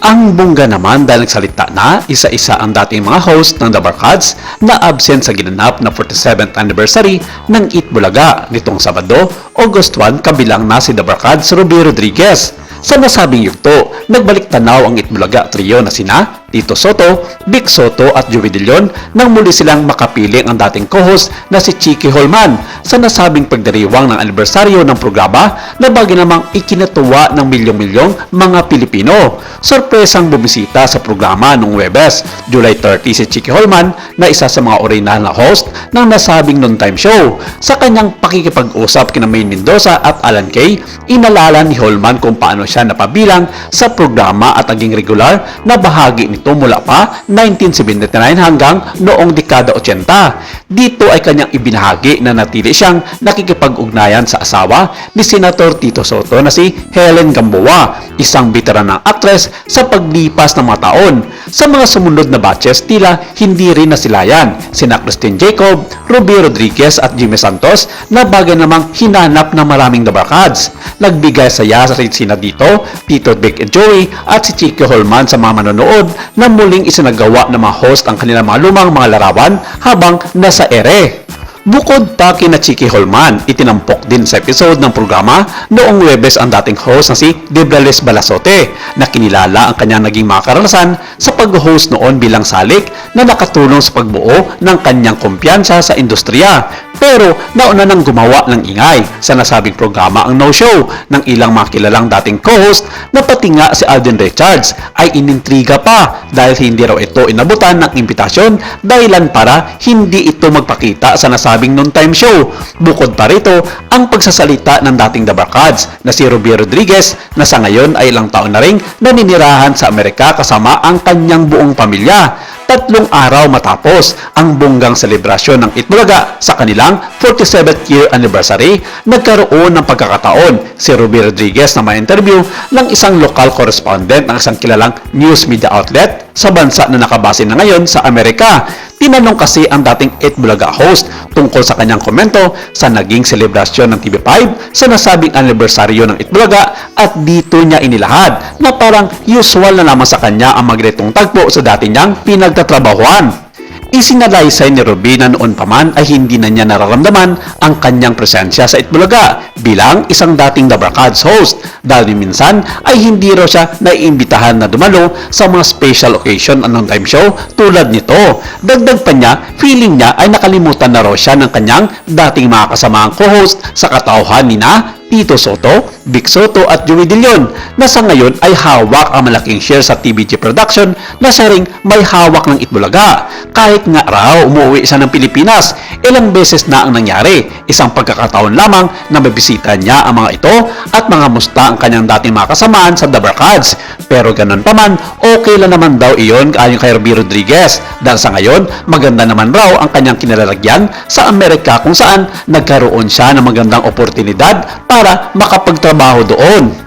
Ang bongga naman dahil nagsalita na isa-isa ang dating mga host ng The Barkads na absent sa ginanap na 47th anniversary ng Eat Bulaga nitong Sabado, August 1 kabilang na si The Barkads Ruby Rodriguez. Sa nasabing yugto, nagbalik tanaw ang Eat Bulaga trio na sina Tito Soto, Vic Soto at Joey De Leon nang muli silang makapiling ang dating co-host na si Chicky Holman sa nasabing pagdiriwang ng anibersaryo ng programa na bagay namang ikinatuwa ng milyong-milyong mga Pilipino. Sorpresang bumisita sa programa noong Huwebes, July 30 si Chicky Holman na isa sa mga original na host ng nasabing noontime show. Sa kanyang pakikipag-usap kina Maine Mendoza at Alan Kay, inalala ni Holman kung paano siya napabilang sa programa at naging regular na bahagi nito mula pa 1979 hanggang noong dekada 80. Dito ay kanyang ibinahagi na natili siyang nakikipag-ugnayan sa asawa ni Senator Tito Soto na si Helen Gamboa, isang veteran ng aktres sa paglipas ng mga taon. Sa mga sumunod na batches, tila hindi rin nasilayan sina Christine Jacob, Ruby Rodriguez at Jimmy Santos na bagay namang hinanap ng maraming The Barkads. Nagbigay saya sa sina dito, Tito Vic and Joey at si Chicky Holman sa mga manonood na muling isinagawa ng mga host ang kanilang mga lumang mga larawan habang nasa ere. Bukod pa kina Chicky Holman, itinampok din sa episode ng programa noong Huwebes ang dating host na si Debrales Balasote na kinilala ang kanyang naging mga karanasan sa pag-host noon bilang salik na nakatulong sa pagbuo ng kanyang kumpiyansa sa industriya. Pero nauna nang gumawa ng ingay sa nasabing programa ang no-show ng ilang mga kilalang dating co-host na pati nga si Alden Richards ay inintriga pa dahil hindi raw ito inabutan ng imbitasyon dahilan para hindi ito magpakita sa nasabing noontime show. Bukod pa rito, ang pagsasalita ng dating The Barkads na si Ruby Rodriguez na sa ngayon ay ilang taon na ring naninirahan sa Amerika kasama ang kanyang buong pamilya. 3 araw matapos ang bonggang selebrasyon ng Eat Bulaga sa kanilang 47th year anniversary, nagkaroon ng pagkakataon si Ruby Rodriguez na ma-interview ng isang local correspondent ng isang kilalang news media outlet sa bansa na nakabase na ngayon sa Amerika. Tinanong kasi ang dating Eat Bulaga host tungkol sa kanyang komento sa naging selebrasyon ng TV5 sa nasabing anibersaryo ng Eat Bulaga at dito niya inilahad na parang usual na naman sa kanya ang magretong tagpo sa dati niyang pinagtatrabahuan. Isinalaysay ni Ruby na noon pa man ay hindi na niya nararamdaman ang kanyang presensya sa Eat Bulaga bilang isang dating The Barkads host dahil minsan ay hindi raw siya naiimbitahan na dumalo sa mga special occasion ng time show tulad nito. Dagdag pa niya, feeling niya ay nakalimutan na raw siya ng kanyang dating mga kasamaang co-host sa katauhan ni na Tito Soto, Vic Soto at Joey De Leon na sa ngayon ay hawak ang malaking share sa TVG Production na siya ring may hawak ng Eat Bulaga. Kahit nga raw umuwi siya ng Pilipinas, ilang beses na ang nangyari. Isang pagkakataon lamang na mabisita niya ang mga ito at mga musta ang kanyang dating mga kasamaan sa The Barkads. Pero ganun pa man, okay lang naman daw iyon ayon kay Ruby Rodriguez dahil sa ngayon maganda naman raw ang kanyang kinalalagyan sa Amerika kung saan nagkaroon siya ng magandang oportunidad para makapagtrabaho doon.